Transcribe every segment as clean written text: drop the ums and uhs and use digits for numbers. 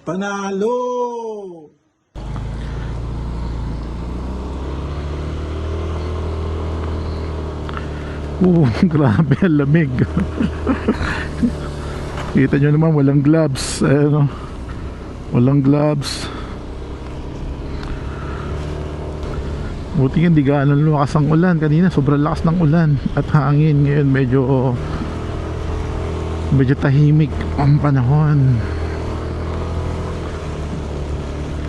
Panalo! Grabe ang lamig. Kita nyo naman walang gloves. Ano? Walang gloves. Buti hindi gaano lumakas ang ulan. Kanina sobrang lakas ng ulan at hangin. Ngayon medyo tahimik ang panahon.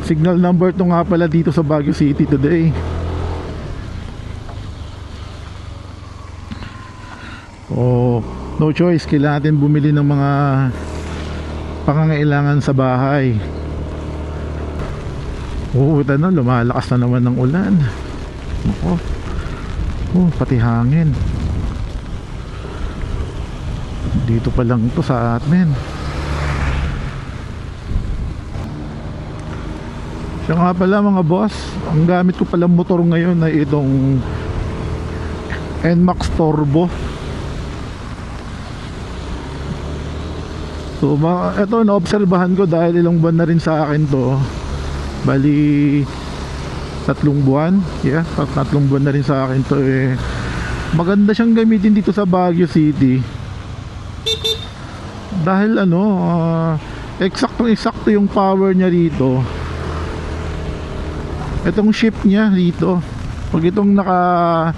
Signal number 2 nga pala dito sa Baguio City today. Oh, no choice, kailangan natin bumili ng mga pangangailangan sa bahay. Ito na, lumalakas na naman ng ulan. Pati hangin. Dito pa lang to sa atin. Siya nga pala mga boss, ang gamit ko palang motor ngayon ay itong NMAX Turbo. So ito naobserbahan ko dahil ilang buwan na rin sa akin to. Bali 3 buwan. Yeah, 3 buwan na rin sa akin to eh. Maganda siyang gamitin dito sa Baguio City. Dahil eksakto yung power niya rito. Itong shift niya dito. Pag itong naka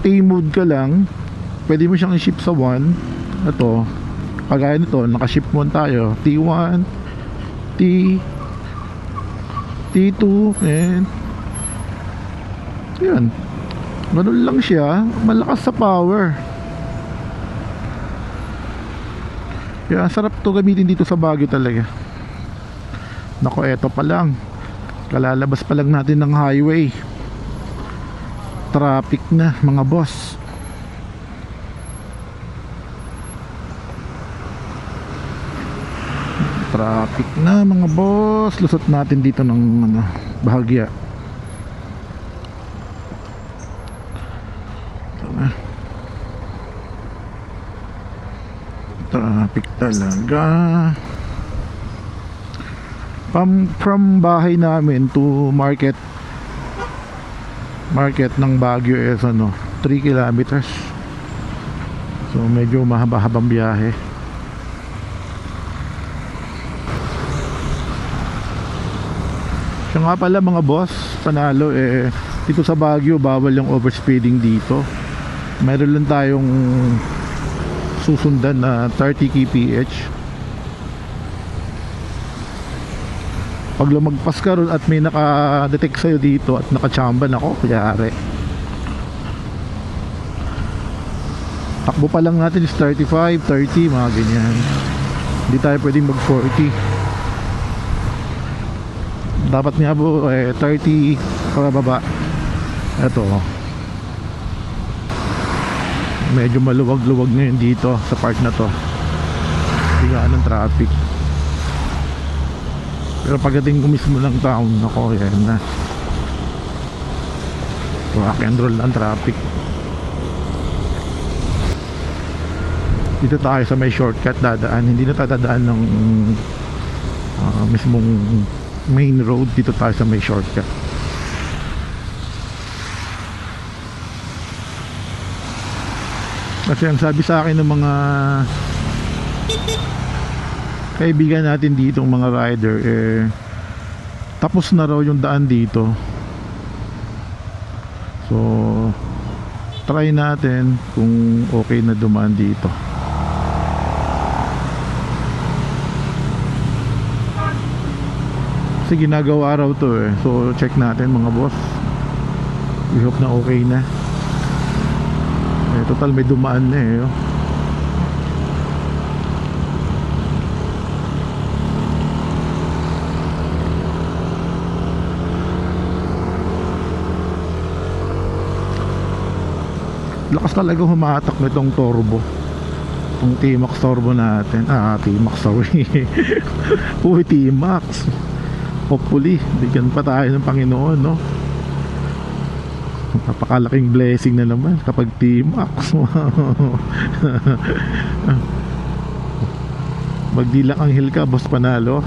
T-mode ka lang, pwede mo siyang i-shift sa 1. Ito kagaya nito, naka-shift 1 tayo, T1, T2, and yun, ganun lang siya, malakas sa power. Kaya sarap to gamitin dito sa Baguio talaga. Nako, eto pa lang, kalalabas pa lang natin ng highway, traffic na mga boss. Traffic na mga boss. Lusot natin dito ng bahagya. Traffic talaga. From bahay namin to market ng Baguio is 3 kilometers. So medyo mahaba-habang biyahe. Siya nga pala mga boss, panalo dito sa Baguio bawal yung overspeeding dito. Meron lang tayong susundan na 30 kph. Pag lumagpas ka ron at may naka-detect sa'yo dito at naka-chamba, nako, kuyari. Takbo pa lang natin is 35, 30, mga ganyan. Hindi tayo pwedeng mag 40. Dapat nga po 30 pababa. Ito medyo maluwag-luwag ngayon dito sa part na to. Bigaan ng traffic. Pero pagdating ko mismo ng town, ako yan na rock and roll ang traffic. Dito tayo sa may shortcut dadaan. Hindi na dadaan ng mismong main road. Dito tayo sa may shortcut. Kasi ang sabi sa akin ng mga kaibigan natin dito, mga rider, tapos na raw yung daan dito. So try natin kung okay na dumaan dito. Kasi ginagawa raw to so check natin mga boss. We hope na okay na. Total may dumaan na lakas talaga humatak nitong turbo, itong T-Max turbo natin. T-Max, sorry. Uy, T-Max, hopefully bigyan pa tayo ng Panginoon, no? Napakalaking blessing na naman kapag T-Max. Magdilang anghel ka, boss, panalo.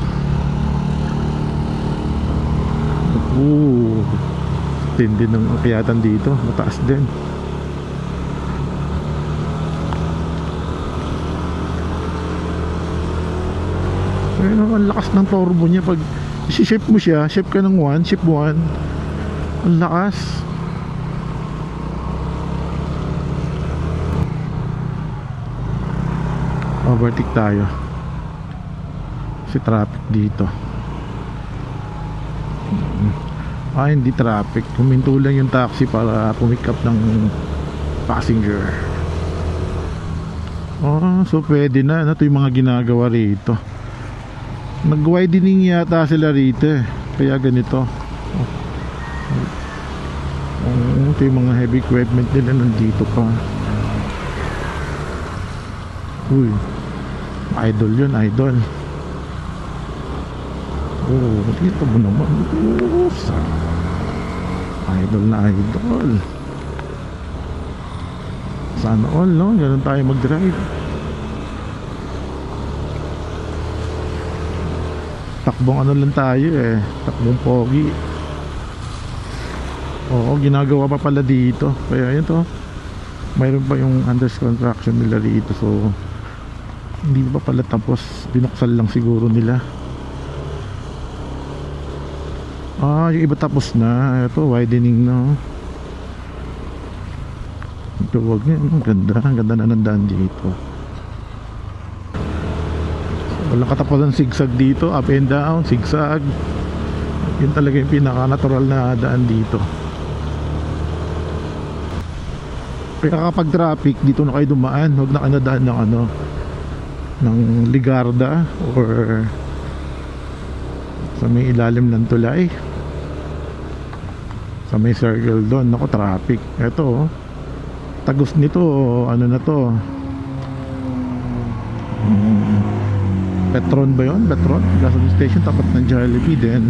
Tindi ng akyatan dito, mataas din. Pero ang lakas ng turbo niya. Pag isi-shift mo siya, shift ka ng 1, shift 1, ang lakas. Overtake tayo kasi traffic dito. Hindi traffic, huminto lang yung taxi para pumick up ng passenger. So pwede na. Ito yung mga ginagawa rito. Nag-widening yata sila rito kaya ganito. Ito yung mga heavy equipment nila nandito pa. Idol yun, idol. Dito mo naman. Idol na idol. Sana all, no? Ganun tayo mag-drive. Takbong ano lang tayo takbong pogi. Ginagawa pa pala dito. Kaya yun to, mayroon pa yung under construction nila rito. So hindi pa pala tapos, binuksan lang siguro nila. Yung iba tapos na. Ito widening na. Ito wag niya. Ang ganda na ng daan dito. Walang katapusan zigzag dito, up and down, zigzag. Yun talaga yung pinaka natural na daan dito. Kaya kapag traffic dito na kayo dumaan, huwag na kayo nadaan ng ng Ligarda or sa may ilalim ng tulay, sa may circle doon. Ako, traffic. Eto tagos nito, ano na to, Petron ba yun? Petron? Gasoline station tapat ng Jollibee. Then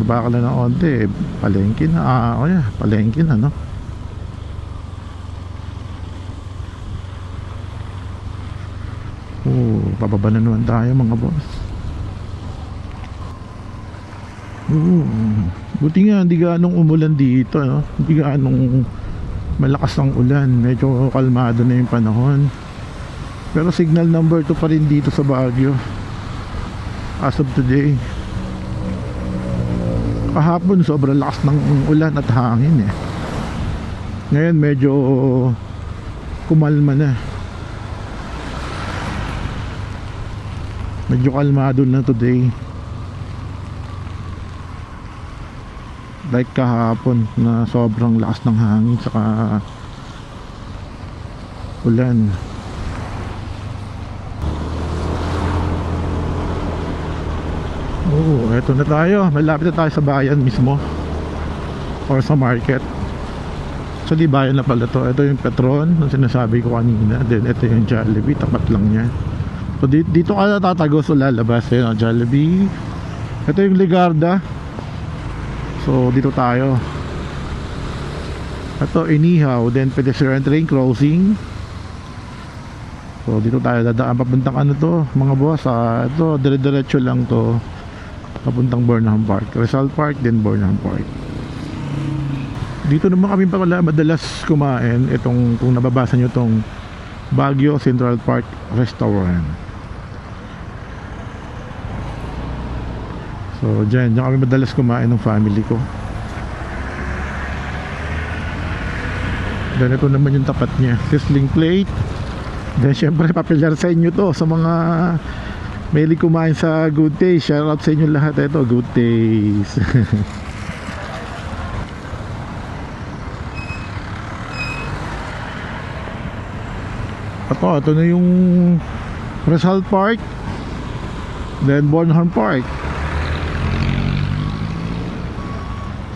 baba ka lang ng onte, palengke na. Palengke na, no? Pababa na naman tayo mga boss. Buti nga hindi ganong umulan dito, no? Hindi ganong malakas ang ulan. Medyo kalmado na yung panahon. Pero signal number 2 pa rin dito sa Baguio as of today. Kahapon sobrang lakas ng ulan at hangin Ngayon medyo kumalma na. Medyo kalmado na today. Like kahapon na sobrang lakas ng hangin saka ulan. Eto na tayo. Malapit na tayo sa bayan mismo or sa market. Actually bayan na pala to. Ito yung Petron na sinasabi ko kanina. Then ito yung Jollibee, tapat lang niya. So dito ka tatagos o lalabas Jollibee. Ito yung Ligarda. So dito tayo. Ito Inihaw, then pedestrian train crossing. So dito tayo dadaan papuntang mga boss. Ito dire-diretso lang to papuntang Burnham Park, Rizal Park, then Burnham Park. Dito naman kami pala madalas kumain. Itong kung nababasa nyo tong Baguio Central Park Restaurant. So dyan kami madalas kumain ng family ko. Then ito naman yung tapat niya, sizzling plate. Then syempre papilyar sa inyo to sa mga mahilig kumain sa Good Taste. Shout out sa inyo lahat. Ito Good Taste. Ito na yung Rizal Park, then Burnham Park.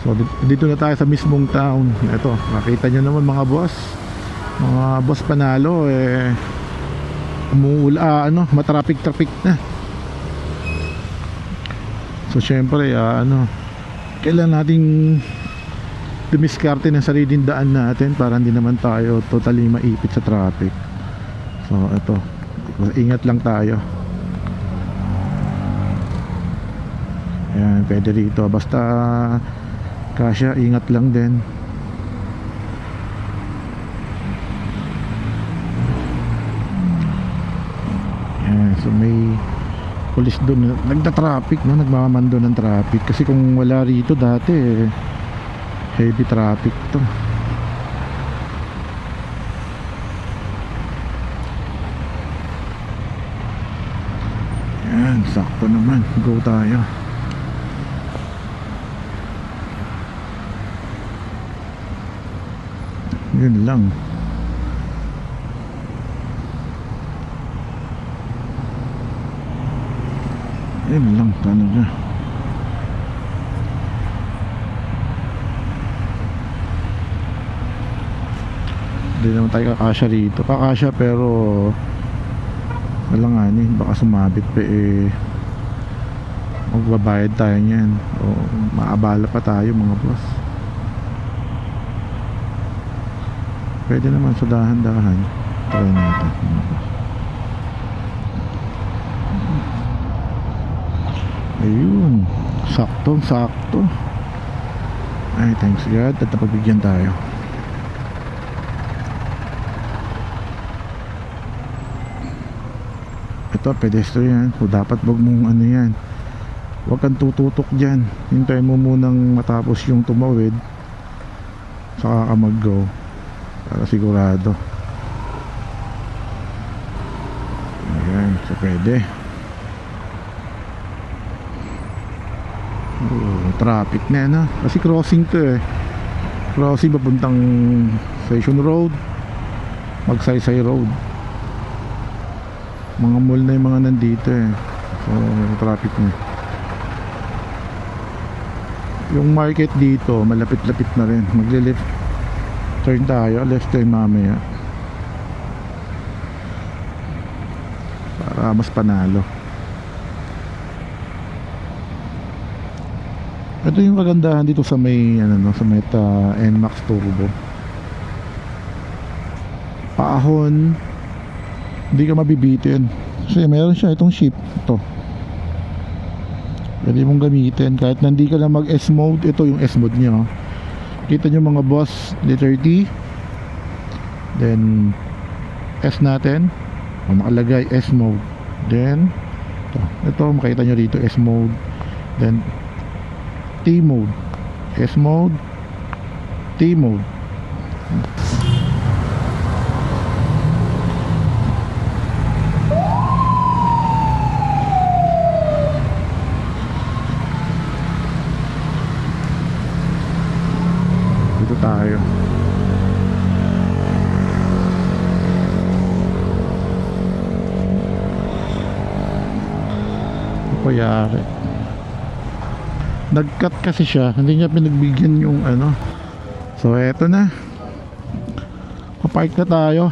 So dito na tayo sa mismong town. Ito, makita nyo naman mga boss panalo matraffic na. So syempre kailangan nating dumiskarte ng sariling daan natin para hindi naman tayo totally maipit sa traffic. So ito, ingat lang tayo. Ayan, pwede rito basta Kasya, ingat lang din. Yan, so may pulis doon, nagta-traffic, no? Nagmamando ng traffic kasi kung wala rito dati heavy traffic to. Yan, sakto naman, go tayo. Yun lang. Yun lang talaga. Hindi naman tayo kakasya rito. Kakasya pero wala nga baka sumabit pa magbabayad tayo niyan o maabala pa tayo mga boss. Pwede naman sa dahan-dahan. Try natin mga boss. Ayun, sakto. Ay, thanks God at napagbigyan tayo. Ito, pedestrian. So dapat wag mong ano yan, wag kang tututok dyan. Hintayin mo munang matapos yung tumawid, saka ka mag-go para sigurado. Ayan, so pwede. Traffic na yan, ha? Kasi crossing to crossing papuntang Station Road, Magsaysay Road. Mga mall na yung mga nandito so traffic na. Yung market dito malapit-lapit na rin. Magle-left turn tayo, left turn mamaya para mas panalo. Ito yung kagandahan dito sa may sa Meta NMAX Turbo. Paahon, hindi ka mabibitin kasi meron siya itong ship. Ito pwede mong gamitin kahit nandi ka lang mag S mode. Ito yung S mode nya, kita nyo mga boss, letter T, then S natin, nakalagay S mode, then ito makita nyo dito S mode, then T mode, S mode, T mode. Dito tayo. Ano po yari? Nag-cut kasi siya, hindi niya pinagbigyan yung so eto na, papark na tayo.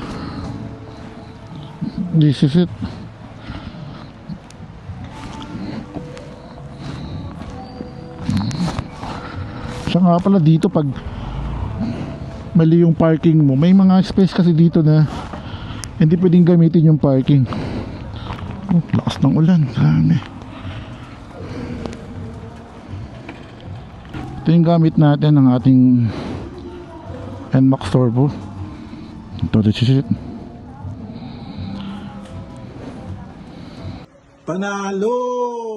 This is it. Siya nga pala dito, pag mali yung parking mo, may mga space kasi dito na hindi pwedeng gamitin yung parking. Lakas ng ulan, dami. Ito yung gamit natin ng ating NMAX Turbo. Ito, this is it. Panalo!